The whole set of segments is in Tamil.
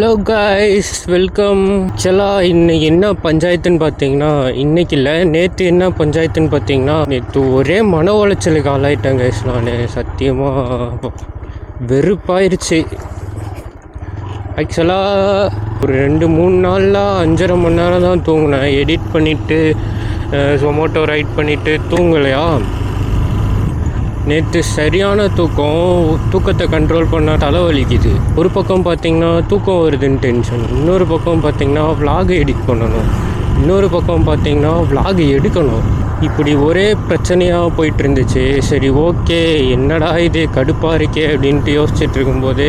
Hello guys, welcome. இன்னைக்கு என்ன பஞ்சாயத்துன்னு பார்த்தீங்கன்னா, இன்னைக்கு இல்லை நேற்று என்ன பஞ்சாயத்துன்னு பார்த்தீங்கன்னா, நேற்று ஒரே மன உளைச்சலுக்கு ஆளாயிட்டேன் கைஸ். நான் சத்தியமாக வெறுப்பாயிருச்சு. ஆக்சுவலாக ஒரு 2-3 நாளில் 5.5 மணி நேரம் தான் தூங்கினேன். எடிட் பண்ணிவிட்டு ஜொமேட்டோ ரைட் பண்ணிவிட்டு தூங்கலையா. நேற்று சரியான தூக்கத்தை கண்ட்ரோல் பண்ண தலைவலிக்குது. ஒரு பக்கம் பார்த்திங்கன்னா தூக்கம் வருதுன்னு டென்ஷன், இன்னொரு பக்கம் பார்த்திங்கன்னா விலாக் எடிட் பண்ணணும், இன்னொரு பக்கம் பார்த்திங்கன்னா விலாக் எடுக்கணும். இப்படி ஒரே பிரச்சனையாக போயிட்டு இருந்துச்சு. சரி, ஓகே, என்னடா இது கடுப்பாக இருக்கே அப்படின்ட்டு யோசிச்சுட்டு இருக்கும்போது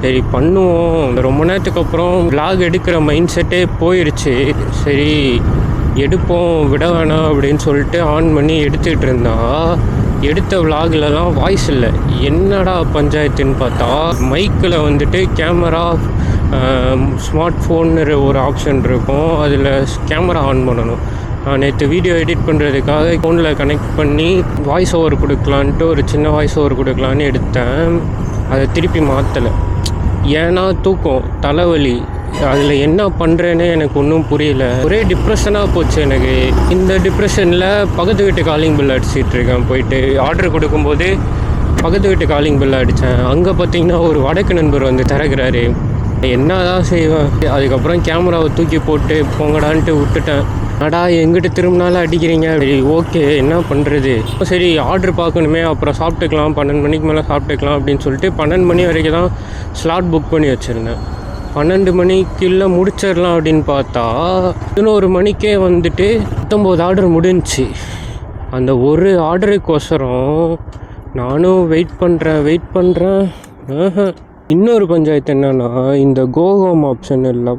சரி பண்ணுவோம். ரொம்ப நேரத்துக்கு அப்புறம் விலாக் எடுக்கிற மைண்ட் செட்டே போயிடுச்சு. சரி எடுப்போம், விட வேணாம் அப்படின்னு சொல்லிட்டு ஆன் பண்ணி எடுத்துக்கிட்டு இருந்தா, எடுத்த விலாகிலலாம் வாய்ஸ் இல்லை. என்னடா பஞ்சாயத்துன்னு பார்த்தா, மைக்கில் வந்துட்டு கேமரா, ஸ்மார்ட் ஃபோன்னு ஒரு ஆப்ஷன் இருக்கும், அதில் கேமரா ஆன் பண்ணணும். நான் நேற்று வீடியோ எடிட் பண்ணுறதுக்காக ஃபோனில் கனெக்ட் பண்ணி வாய்ஸ் ஓவர் கொடுக்கலான்ட்டு ஒரு சின்ன வாய்ஸ் ஓவர் கொடுக்கலான்னு எடுத்தேன். அதை திருப்பி மாற்றலை. ஏன்னா தூக்கம், தலைவலி, அதில் என்ன பண்ணுறேன்னு எனக்கு ஒன்றும் புரியல. ஒரே டிப்ரெஷனாக போச்சு எனக்கு. இந்த டிப்ரெஷனில் பக்கத்து வீட்டு காலிங் பில் அடிச்சிட்ருக்கேன். போயிட்டு ஆர்டர் கொடுக்கும்போது பக்கத்து வீட்டு காலிங் பில் அடித்தேன். அங்கே பார்த்திங்கன்னா ஒரு வடக்கு நண்பர் வந்து திறக்கிறாரு. என்ன தான் செய்வேன். அதுக்கப்புறம் கேமராவை தூக்கி போட்டு போங்கடான்ட்டு விட்டுட்டேன். அடா எங்கிட்ட திரும்பினாலும் அடிக்கிறீங்க. சரி ஓகே, என்ன பண்ணுறது. சரி ஆர்டர் பார்க்கணுமே, அப்புறம் சாப்பிட்டுக்கலாம், 12 மணிக்கு மேலே சாப்பிட்டுக்கலாம் அப்படின்னு சொல்லிட்டு 12 மணி வரைக்கும் தான் ஸ்லாட் புக் பண்ணி வச்சுருந்தேன். 12 மணிக்குள்ளே முடிச்சிடலாம் அப்படின்னு பார்த்தா 11 மணிக்கே வந்துட்டு 19 ஆர்டர் முடிஞ்சிச்சு. அந்த ஒரு ஆர்டருக்கோசரம் நானும் வெயிட் பண்ணுறேன். இன்னொரு பஞ்சாயத்து என்னென்னா, இந்த கோஹோம் ஆப்ஷன் இல்லை,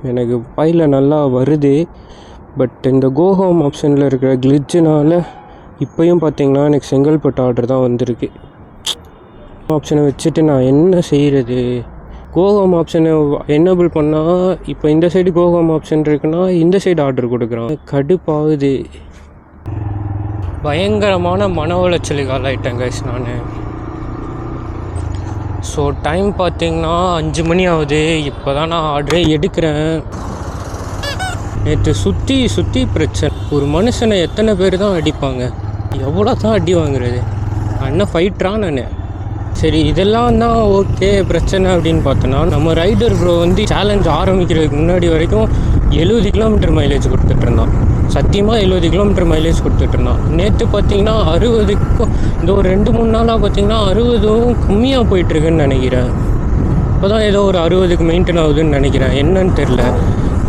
எனக்கு பையில் நல்லா வருது. பட் இந்த கோஹோம் ஆப்ஷனில் இருக்கிற கிளிட்ஜினால் இப்போயும் பார்த்திங்கன்னா எனக்கு செங்கல்பட்டு ஆர்டர் தான் வந்திருக்கு. ஆப்ஷனை வச்சுட்டு நான் என்ன செய்கிறது. கோஹோம் ஆப்ஷனை எனேபிள் பண்ணால் இப்போ இந்த சைடு கோஹோம் ஆப்ஷன் இருக்குன்னா இந்த சைடு ஆர்டர் கொடுக்குறான். கடுப்பாகுது. பயங்கரமான மன உளைச்சலுக்கு ஆளாயிட்டேன் கைஸ் நான். ஸோ டைம் பார்த்திங்கன்னா 5 மணி ஆகுது. இப்போ தான் நான் ஆர்டரே எடுக்கிறேன். நேற்று சுற்றி பிரச்சனை. ஒரு மனுஷனை எத்தனை பேர் தான் அடிப்பாங்க, எவ்வளோ தான் அடி வாங்குறது. நான் என்ன ஃபைட்ரான் நான். சரி இதெல்லாம் தான் ஓகே பிரச்சனை அப்படின்னு பார்த்தோன்னா, நம்ம ரைடர் ப்ரோ வந்து சேலஞ்ச் ஆரம்பிக்கிறதுக்கு முன்னாடி வரைக்கும் 70 கிலோமீட்டர் மைலேஜ் கொடுத்துட்ருந்தான். சத்தியமாக 70 கிலோமீட்டர் மைலேஜ் கொடுத்துட்ருந்தான். நேற்று பார்த்திங்கன்னா 60க்கும், இந்த ஒரு 2-3 நாளாக பார்த்திங்கன்னா 60ம் கம்மியாக போயிட்டுருக்குன்னு நினைக்கிறேன். இப்போ தான் ஏதோ ஒரு 60க்கு மெயின்டைன் ஆகுதுன்னு நினைக்கிறேன். என்னன்னு தெரில.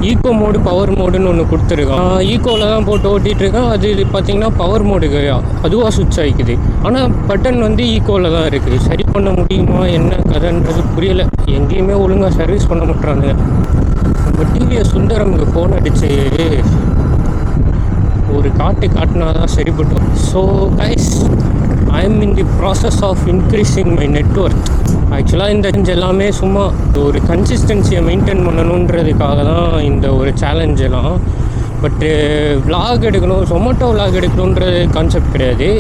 ஈக்கோ மோடு, பவர் மோடுன்னு ஒன்று கொடுத்துருக்கான். ஈக்கோவில் தான் போட்டு ஓட்டிகிட்ருக்கேன். அது பார்த்திங்கன்னா பவர் மோடுக்கு அதுவாக சுவிட்ச் ஆகிக்குது. ஆனால் பட்டன் வந்து ஈக்கோவில் தான் இருக்குது. சரி பண்ண முடியுமா என்ன கதைன்றது புரியலை. எங்கேயுமே ஒழுங்காக சர்வீஸ் பண்ண மாட்டாங்க. நம்ம டிவிஎஸ் சுந்தரமுக்கு ஃபோன் அடித்து ஒரு காட்டினா தான் சரிப்பட்டோம். So guys, I am in the process of increasing my network. ஆக்சுவலாக இந்த எல்லாமே சும்மா ஒரு கன்சிஸ்டன்சியை மெயின்டைன் பண்ணணுன்றதுக்காக தான் இந்த ஒரு சேலஞ்செல்லாம். பட்டு விலாக் எடுக்கணும், ஜொமேட்டோ விலாக் எடுக்கணுன்றது கான்செப்ட் கிடையாது.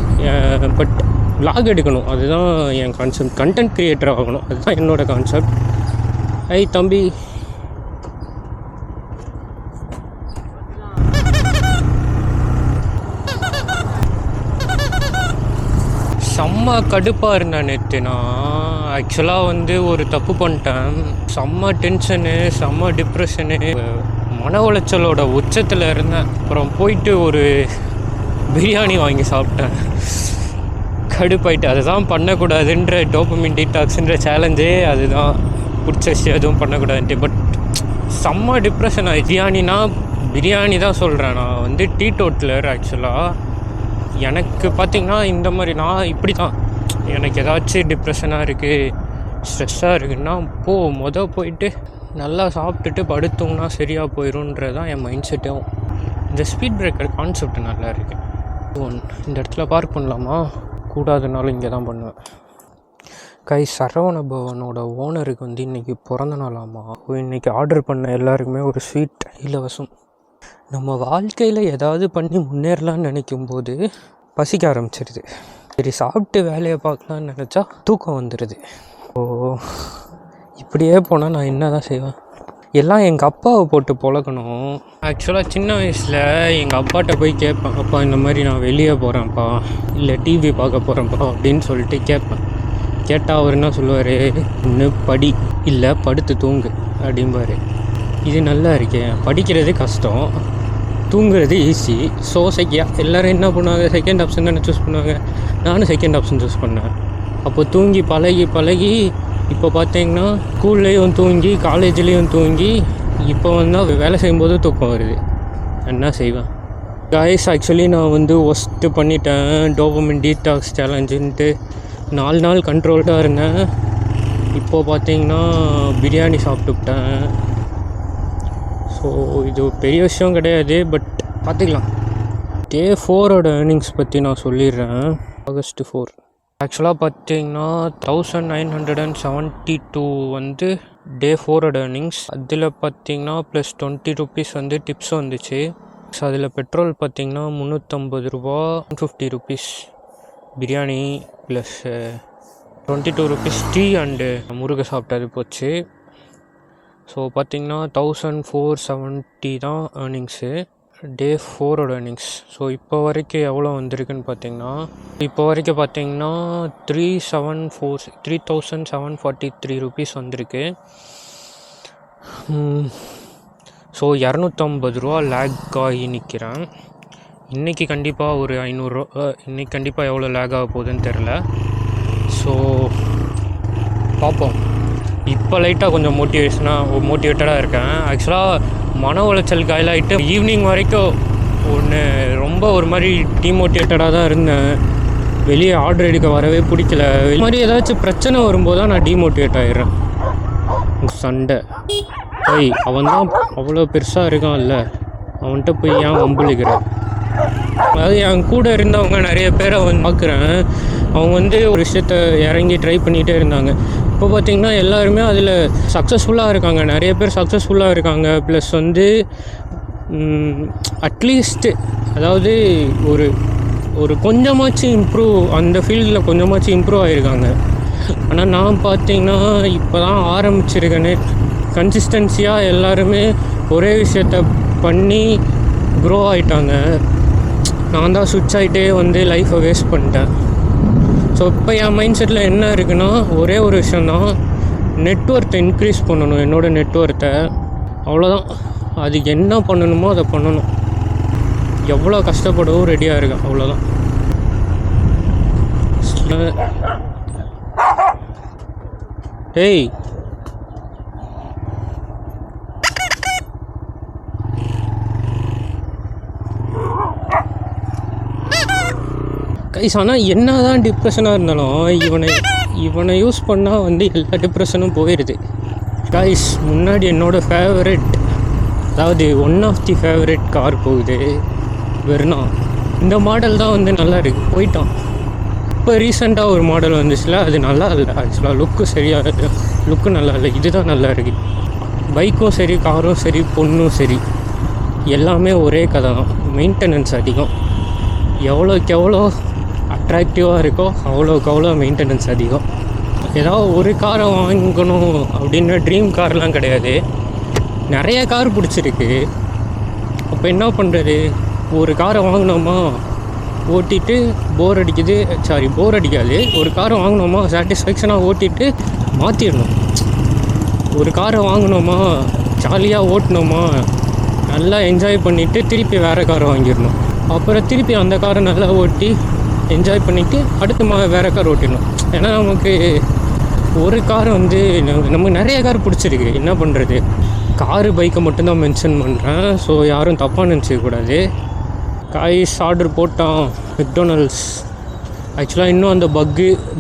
பட் விலாக் எடுக்கணும், அதுதான் என் கான்செப்ட். கண்டென்ட் க்ரியேட்டர் ஆகணும், அதுதான் என்னோடய கான்செப்ட். தம்பி, செம்ம கடுப்பாக இருந்தேன் நேற்று. நான் ஆக்சுவலாக வந்து ஒரு தப்பு பண்ணிட்டேன். செம்ம டென்ஷனு, செம்ம டிப்ரெஷனு, மன உளைச்சலோட உச்சத்தில் இருந்தேன். அப்புறம் போயிட்டு ஒரு பிரியாணி வாங்கி சாப்பிட்டேன். கடுப்பாயிட்டு. அதுதான் பண்ணக்கூடாதுன்ற டோபமைன் டீடாக்ஸுன்ற சேலஞ்சே அதுதான். பிடிச்சி எதுவும் பண்ணக்கூடாதுன்ட்டு. பட் செம்ம டிப்ரெஷன் ஆகிடுச்சு. பிரியாணி தான் சொல்கிறேன். நான் வந்து டீடோட்டலர். ஆக்சுவலாக எனக்கு பார்த்திங்கன்னா இந்த மாதிரி நான் இப்படி தான். எனக்கு ஏதாச்சும் டிப்ரெஷனாக இருக்குது, ஸ்ட்ரெஸ்ஸாக இருக்குன்னா போயிட்டு நல்லா சாப்பிட்டுட்டு படுத்தோம்னா சரியாக போயிடும்ன்றது தான் என் மைண்ட் செட்டும். இந்த ஸ்பீட் பிரேக்கர் கான்செப்ட் நல்லா இருக்குது. இந்த இடத்துல பார்க் பண்ணலாமா, கூடாதுனாலும் இங்கே தான் பண்ணுவேன். சரவண பவனோட ஓனருக்கு வந்து இன்றைக்கி பிறந்த நாளாமா. இன்றைக்கி ஆர்டர் பண்ண எல்லாருக்குமே ஒரு ஸ்வீட் இலவசம். நம்ம வாழ்க்கையில் ஏதாவது பண்ணி முன்னேறலான்னு நினைக்கும்போது பசிக்க ஆரம்பிச்சிடுது. சரி சாப்பிட்டு வேலையை பார்க்கலான்னு நினச்சா தூக்கம் வந்துடுது. இப்படியே போனால் நான் என்ன தான் செய்வேன். எல்லாம் எங்கள் அப்பாவை போட்டு பொழக்கணும். ஆக்சுவலாக சின்ன வயசில் எங்கள் அப்பாட்ட போய் கேட்பேன், அப்பா இந்த மாதிரி நான் வெளியே போகிறேன்ப்பா, இல்லை டிவி பார்க்க போகிறேன்ப்பா அப்படின்னு சொல்லிட்டு கேட்பேன். கேட்டால் அவர் என்ன சொல்லுவார், இன்னும் படி, இல்லை படுத்து தூங்கு அப்படிம்பார். இது நல்லா இருக்கேன், படிக்கிறது கஷ்டம், தூங்குறது ஈஸி. ஸோ எல்லோரும் என்ன பண்ணுவாங்க, செகண்ட் ஆப்ஷன் தானே சூஸ் பண்ணுவாங்க. நானும் செகண்ட் ஆப்ஷன் சூஸ் பண்ணேன். அப்போ தூங்கி பழகி இப்போ பார்த்தீங்கன்னா ஸ்கூல்லேயும் தூங்கி, காலேஜ்லேயும் தூங்கி, இப்போ வந்தால் வேலை செய்யும்போது தூக்கம் வருது. என்ன செய்வேன் காய்ஸ்? ஆக்சுவலி நான் ஒஸ்ட்டு பண்ணிட்டேன். டோபமைன் டீடாக்ஸ் சேலஞ்சுன்ட்டு 4 நாள் கண்ட்ரோல்டாக இருந்தேன். இப்போது பார்த்தீங்கன்னா பிரியாணி சாப்பிட்டுவிட்டேன். ஸோ இது பெரிய விஷயம் கிடையாது, பட் பார்த்துக்கலாம். டே 4ஓட ஏர்னிங்ஸ் பற்றி நான் சொல்லிடுறேன். August 4 ஆக்சுவலாக பார்த்தீங்கன்னா 1972 டே 4ஓட ஏர்னிங்ஸ். அதில் பார்த்தீங்கன்னா ப்ளஸ் 20 ரூபீஸ் டிப்ஸ் வந்துச்சு. ஸோ அதில் பெட்ரோல் பார்த்தீங்கன்னா 350 ரூபா, 50 rupees biryani plus 22 rupees tea and முருகை சாப்பிட்டது போச்சு. ஸோ பார்த்தீங்கன்னா 1470 தான் ஏர்னிங்ஸு, டே 4ஓட ஏர்னிங்ஸ். ஸோ இப்போ வரைக்கும் எவ்வளோ வந்திருக்குன்னு பார்த்தீங்கன்னா 3743 ரூபீஸ் வந்திருக்கு. ஸோ 250 ரூபா லேக் ஆகி நிற்கிறேன். இன்றைக்கி கண்டிப்பாக ஒரு 500 ரூபா, இன்றைக்கி கண்டிப்பாக எவ்வளோ லேக் ஆக போகுதுன்னு தெரில. ஸோ பார்ப்போம். இப்போ லைட்டாக கொஞ்சம் மோட்டிவேட்டடாக இருக்கேன். ஆக்சுவலாக மன உளைச்சல் காயிலாகிட்டு ஈவினிங் வரைக்கும் ரொம்ப ஒரு மாதிரி டிமோட்டிவேட்டடாக தான் இருந்தேன். வெளியே ஆர்டர் எடுக்க வரவே பிடிக்கல. இது மாதிரி ஏதாச்சும் பிரச்சனை வரும்போது தான் நான் டிமோட்டிவேட் ஆகிடுறேன். சண்டை போய் அவன் தான் அவ்வளோ பெருசாக இருக்கான்ல, அவன்கிட்ட போய் ஏன் வம்புழுக்கிறேன். அதாவது என் கூட இருந்தவங்க நிறைய பேரை பார்க்குறேன், அவங்க ஒரு விஷயத்த இறங்கி ட்ரை பண்ணிகிட்டே இருந்தாங்க. இப்போ பார்த்திங்கன்னா எல்லாருமே அதில் சக்ஸஸ்ஃபுல்லாக இருக்காங்க. நிறைய பேர் சக்ஸஸ்ஃபுல்லாக இருக்காங்க. ப்ளஸ் அட்லீஸ்ட்டு அதாவது ஒரு கொஞ்சமாச்சும் அந்த ஃபீல்டில் கொஞ்சமாச்சும் இம்ப்ரூவ் ஆகிருக்காங்க. ஆனால் நான் பார்த்திங்கன்னா இப்போ தான் ஆரம்பிச்சிருக்கேன்னு கன்சிஸ்டன்சியாக எல்லாருமே ஒரே விஷயத்த பண்ணி க்ரோ ஆகிட்டாங்க. நான் தான் சுவிட்ச் ஆகிட்டே லைஃப்பை வேஸ்ட் பண்ணிட்டேன். ஸோ இப்போ என் மைண்ட் செட்டில் என்ன இருக்குன்னா, ஒரே ஒரு விஷயந்தான், நெட்ஒர்த்தை இன்க்ரீஸ் பண்ணணும், என்னோடய நெட்ஒர்த்தை. அவ்வளோதான். அதுக்கு என்ன பண்ணணுமோ அதை பண்ணணும். எவ்வளோ கஷ்டப்படவும் ரெடியாக இருக்கேன், அவ்வளோதான். டேய் கைஸ், ஆனால் என்ன தான் டிப்ரெஷனாக இருந்தாலும் இவனை யூஸ் பண்ணால் எல்லா டிப்ரெஷனும் போயிடுது. கைஸ், முன்னாடி என்னோடய ஃபேவரெட், அதாவது one of the favourite car போகுது, வெர்னா. இந்த மாடல் தான் நல்லா இருக்குது, போயிட்டான். இப்போ ரீசெண்டாக ஒரு மாடல் வந்துச்சுல, அது நல்லா இல்லை. ஆக்சுவலாக லுக்கு நல்லா இல்லை. இதுதான் நல்லா இருக்குது. பைக்கும் சரி, காரும் சரி, பொண்ணும் சரி, எல்லாமே ஒரே கதை தான். மெயின்டெனன்ஸ் அதிகம். எவ்வளோக்கு எவ்வளோ அட்ராக்டிவாக இருக்கோ அவ்வளோக்கு அவ்வளோ மெயின்டெனன்ஸ் அதிகம். ஏதாவது ஒரு காரை வாங்கணும் அப்படின்னு ட்ரீம் கார்லாம் கிடையாது. நிறைய கார் பிடிச்சிருக்கு. அப்போ என்ன பண்ணுறது, ஒரு காரை வாங்கினோமா ஓட்டிட்டு போர் அடிக்காது. ஒரு காரை வாங்கினோமா சாட்டிஸ்ஃபேக்ஷனாக ஓட்டிட்டு மாற்றிடணும். ஒரு காரை வாங்கினோமா ஜாலியாக ஓட்டினோமா நல்லா என்ஜாய் பண்ணிவிட்டு திருப்பி வேறு காரை வாங்கிடணும். அப்புறம் திருப்பி அந்த காரை நல்லா ஓட்டி என்ஜாய் பண்ணிவிட்டு அடுத்து வேறு கார் ஓட்டிடணும். ஏன்னா நமக்கு ஒரு கார் நமக்கு நிறைய கார் பிடிச்சிருக்கு. என்ன பண்ணுறது, காரு பைக்கை மட்டும்தான் மென்ஷன் பண்ணுறேன். ஸோ யாரும் தப்பாக நினச்சிக்கக்கூடாது. காய்ஸ் ஆர்டர் போட்டான் மெக்டொனால்ட்ஸ். ஆக்சுவலாக இன்னும் அந்த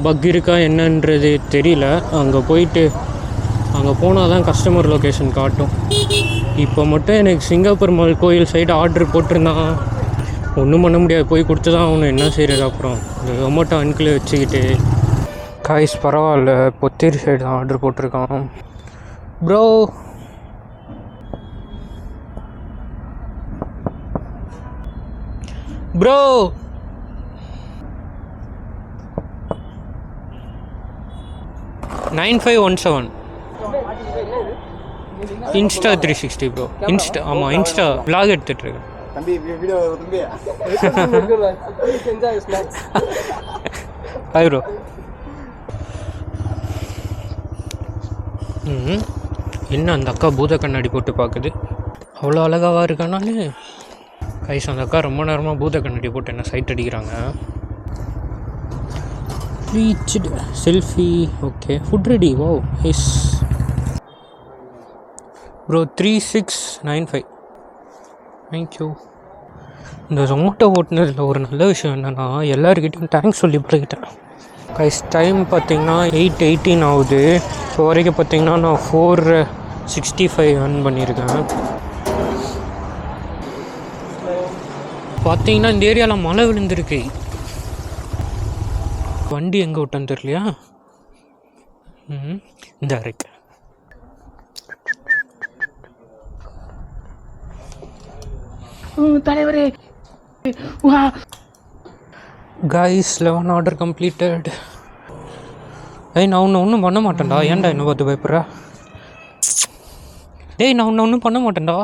பக் இருக்கா என்னன்றது தெரியல. அங்கே போனால் தான் கஸ்டமர் லொக்கேஷன் காட்டும். இப்போ மட்டும் எனக்கு சிங்கப்பூர் மால் கோயில் சைடு ஆர்டர் போட்டிருந்தான். ஒன்றும் பண்ண முடியாது, போய் கொடுத்து தான் ஆகணும். என்ன செய்கிறது? அப்புறம் இந்த ஜொமேட்டோ அன்கில் வச்சுக்கிட்டு. காய்ஸ் பரவாயில்ல, பொத்தேரி சைடு தான் ஆர்டர் போட்டிருக்கான். Bro bro 9517 insta 360 bro. Insta ஆமாம், இன்ஸ்டா vlog எடுத்துகிட்ருக்கேன். Hi bro. என்ன அந்த அக்கா பூத கண்ணாடி போட்டு பார்க்குது, அவ்வளோ அழகாவா இருக்கானாலே. கைஸ் அந்த அக்கா ரொம்ப நேரமாக பூத கண்ணாடி போட்டு என்ன சைட் அடிக்கிறாங்க. Reached selfie. Okay, food ready. Oh yes bro. 3695. Thank you. இந்த ஜொமேட்டோ ஓட்டுனதில் ஒரு நல்ல விஷயம் என்னென்னா எல்லாருக்கிட்டையும் தேங்க்ஸ் சொல்லி பழகிட்டேன். கைஸ் டைம் பார்த்திங்கன்னா 8:18 ஆகுது. இப்போ வரைக்கும் பார்த்திங்கன்னா நான் 465 earn பண்ணியிருக்கேன். பார்த்திங்கன்னா இந்த ஏரியாவில் மழை விழுந்திருக்கு. வண்டி எங்கே விட்டேன்னு தெரியலையா? இந்த இருக்கு. தலைவரே. Guys 11 order completed. ஏய் நான் ஒன்றும் பண்ண மாட்டேன்டா. ஏன்டா என்ன பார்த்து பயப்படுற? டேய் நான் ஒன்றும் பண்ண மாட்டேன்டா.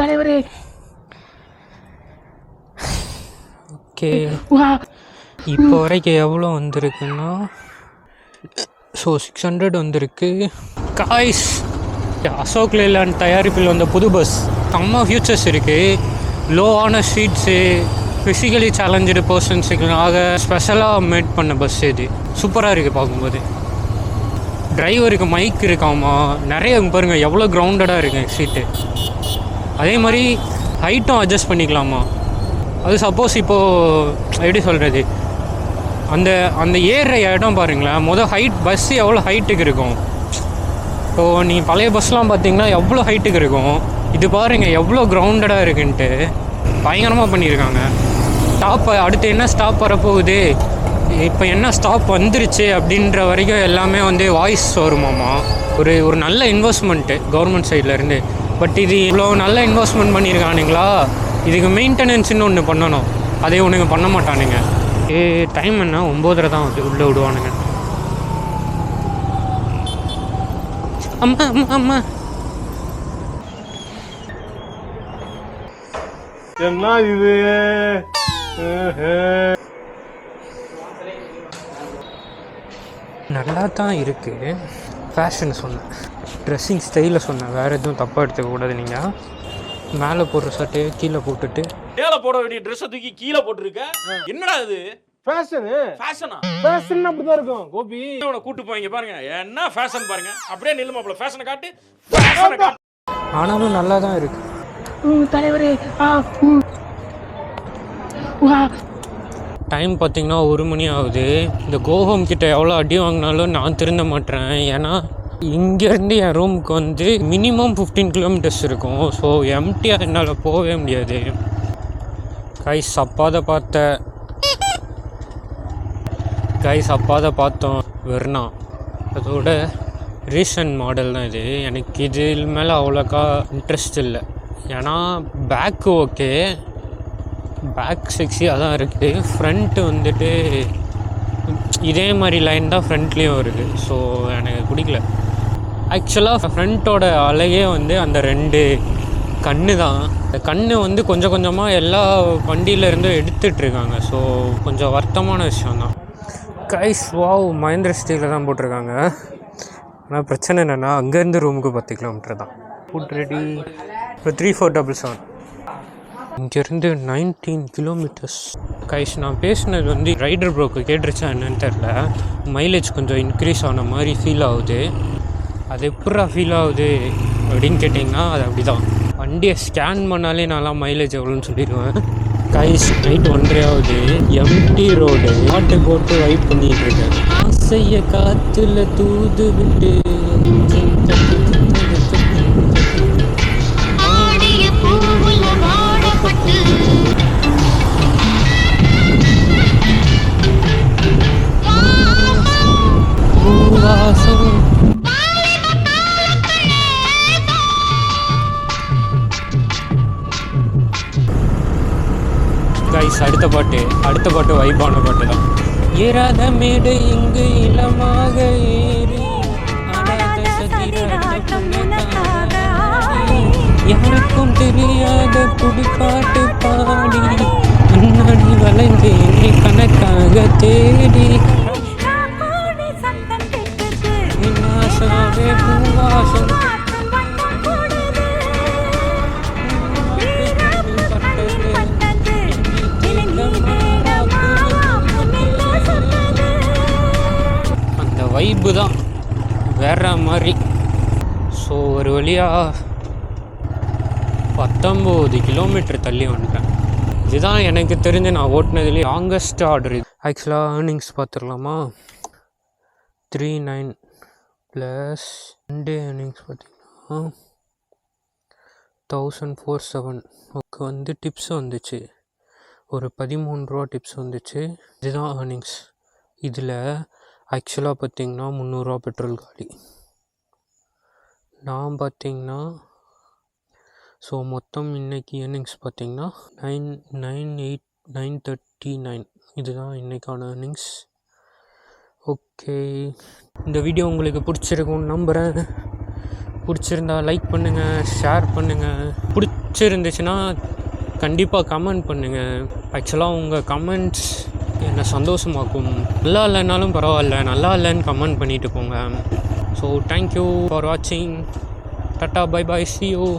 தலைவரே. ஓகே, இப்போ வரைக்கும் எவ்வளோ வந்திருக்குன்னா ஸோ 600 வந்திருக்கு. காய்ஸ் அசோக் லேலாண்ட் தயாரிப்பில் வந்த புது பஸ் செம்ம ஃபியூச்சர்ஸ் இருக்குது. லோவான சீட்ஸு, ஃபிசிக்கலி சேலஞ்சு பர்சன்ஸுக்காக ஸ்பெஷலாக மேட் பண்ண பஸ் இது. சூப்பராக இருக்குது பார்க்கும்போது. டிரைவருக்கு மைக் இருக்காமா, நிறைய பாருங்கள் எவ்வளோ கிரவுண்டடாக இருக்குது சீட்டு. அதே மாதிரி ஹைட்டும் அட்ஜஸ்ட் பண்ணிக்கலாமா. அது சப்போஸ் இப்போது எப்படி சொல்கிறது, அந்த அந்த ஏறுற இடம் பாருங்களேன். ஹைட் பஸ்ஸு எவ்வளோ ஹைட்டுக்கு இருக்கும். இப்போது நீங்கள் பழைய பஸ்லாம் பார்த்தீங்கன்னா எவ்வளோ ஹைட்டுக்கு இருக்கும். இது பாருங்கள் எவ்வளோ கிரவுண்டடாக இருக்குன்ட்டு பயங்கரமாக பண்ணியிருக்காங்க. ஸ்டாப் அடுத்து என்ன ஸ்டாப் வரப்போகுது, இப்போ என்ன ஸ்டாப் வந்துருச்சு அப்படின்ற வரைக்கும் எல்லாமே வாய்ஸ் வருமாமா. ஒரு நல்ல இன்வெஸ்ட்மெண்ட்டு கவர்மெண்ட் சைட்லேருந்து. பட் இது இவ்வளோ நல்ல இன்வெஸ்ட்மெண்ட் பண்ணியிருக்கானுங்களா, இதுக்கு மெயின்டெனன்ஸ்னு ஒன்று பண்ணணும். அதே ஒன்றுங்க பண்ண மாட்டானுங்க. டைம் என்ன 9:30 தான் உள்ளே விடுவானுங்க. அம்மா அம்மா அம்மா என்ன இது? நல்லா தான் இருக்குது. ஃபேஷன் சொன்னேன், ட்ரெஸ்ஸிங் ஸ்டைலில் சொன்னேன், வேறு எதுவும் தப்பாக எடுத்துக்கக்கூடாது. நீங்கள் மேலே போடுற சட்டையை கீழே போட்டுட்டு மேலே போட வேண்டிய ட்ரெஸ்ஸை தூக்கி கீழே போட்டுருக்க. என்னடா இது ஃபேஷனா? ஃபேஷன் அப்படிதான் இருக்கும். கோபி இவனை கூட்டு போய்ங்க பாருங்க, என்ன ஃபேஷன் பாருங்க. அப்படியே நில்லுமாப்ல, ஃபேஷனை காட்டு. ஆனாலும் நல்லா தான் இருக்கு. தலைவரே. டைம் பார்த்திங்கன்னா 1 மணி ஆகுது. இந்த கோஹோம் கிட்ட எவ்வளோ அடி வாங்கினாலும் நான் திருந்த மாட்டேறேன். ஏன்னா இங்கேருந்து என் ரூமுக்கு மினிமம் 15 கிலோமீட்டர்ஸ் இருக்கும். ஸோ எம்டியாக என்னால் போகவே முடியாது. கைஸ் அப்பாதை பார்த்தோம் வெர்னா. அதோட ரீசன்ட் மாடல் தான் இது. எனக்கு இதில் மேலே அவ்வளோக்கா இன்ட்ரெஸ்ட் இல்லை. ஏன்னா பேக்கு ஓகே, பேக் செக்ஸியாக தான் இருக்குது. ஃப்ரண்ட்டு இதே மாதிரி லைன் தான் ஃப்ரண்ட்லேயும் இருக்குது. ஸோ எனக்கு பிடிக்கல. ஆக்சுவலாக ஃப்ரண்ட்டோட அழகே அந்த 2 கண்ணு தான். அந்த கண்ணு கொஞ்சம் கொஞ்சமாக எல்லா வண்டியிலேருந்தும் எடுத்துகிட்ருக்காங்க. ஸோ கொஞ்சம் வருத்தமான விஷயந்தான். கைஸ் வாவ், மஹேந்திர ஸ்டீலில் தான் போட்டிருக்காங்க. ஆனால் பிரச்சனை என்னென்னா அங்கேருந்து ரூமுக்கு 10 கிலோமீட்டர் தான். Food ready. இப்போ 3477. இங்கேருந்து 19 கிலோமீட்டர்ஸ். கைஸ் நான் பேசினது ரைடர் ப்ரோக்கு கேட்டுருச்சா என்னன்னு தெரில. மைலேஜ் கொஞ்சம் இன்க்ரீஸ் ஆன மாதிரி ஃபீல் ஆகுது. அது எப்படா ஃபீல் ஆகுது அப்படின்னு கேட்டிங்கன்னா அது அப்படி தான். வண்டியை ஸ்கேன் பண்ணாலே நான்லாம் மைலேஜ் எவ்வளோன்னு சொல்லிடுவேன். கைஸ் நைட் 1:30 ஆகுது. Empty road. பாட்டு போட்டு வைப் பண்ணிட்டு இருக்கேன். ஆசைய காற்றுல தூது விட்டு கைஸ் அடுத்த பாட்டு வைப்பான பாட்டு தான். ஏறாத மேடை இங்கு இளமாக ஏறி ஆடாத சதிராட்டம் உனக்காக ஆடி. யாருக்கும் தெரியாத புதுப்பாட்டு பாடி முன்னாடி வளைந்தேனே கணக்காக தேடி நாசாவே பூவாசம் அந்த வைப்பு தான் வேற மாதிரி. ஸோ ஒரு வழியாக 19 கிலோமீட்டர் தள்ளி வந்துட்டேன். இதுதான் எனக்கு தெரிஞ்சு நான் ஓட்டினதுலேயே லாங்கஸ்ட் ஆர்டர். இது ஆக்சுவலாக ஏர்னிங்ஸ் பார்த்துடலாமா? 39 ப்ளஸ் டே ஏர்னிங்ஸ் பார்த்தீங்கன்னா 1407. ஓகே, வந்து டிப்ஸ் வந்துச்சு, ஒரு 13 ரூபா டிப்ஸ் வந்துச்சு. இதுதான் ஏர்னிங்ஸ். இதில் ஆக்சுவலாக பார்த்திங்கன்னா 300 ரூபா பெட்ரோல் காலி. நான் பார்த்திங்கன்னா ஸோ மொத்தம் இன்றைக்கி ஏர்னிங்ஸ் பார்த்திங்கன்னா 939. இதுதான் இன்றைக்கான ஏர்னிங்ஸ். ஓகே, இந்த வீடியோ உங்களுக்கு பிடிச்சிருக்கும்னு நம்புகிறேன். பிடிச்சிருந்தா லைக் பண்ணுங்கள், ஷேர் பண்ணுங்கள். பிடிச்சிருந்துச்சுன்னா கண்டிப்பாக கமெண்ட் பண்ணுங்கள். ஆக்சுவலாக உங்கள் கமெண்ட்ஸ் என்னை சந்தோஷமாக்கும். நல்லா இல்லைனாலும் பரவாயில்ல, நல்லா இல்லைன்னு கமெண்ட் பண்ணிவிட்டு போங்க. ஸோ தேங்க்யூ ஃபார் வாட்சிங். Tata, bye bye, see you.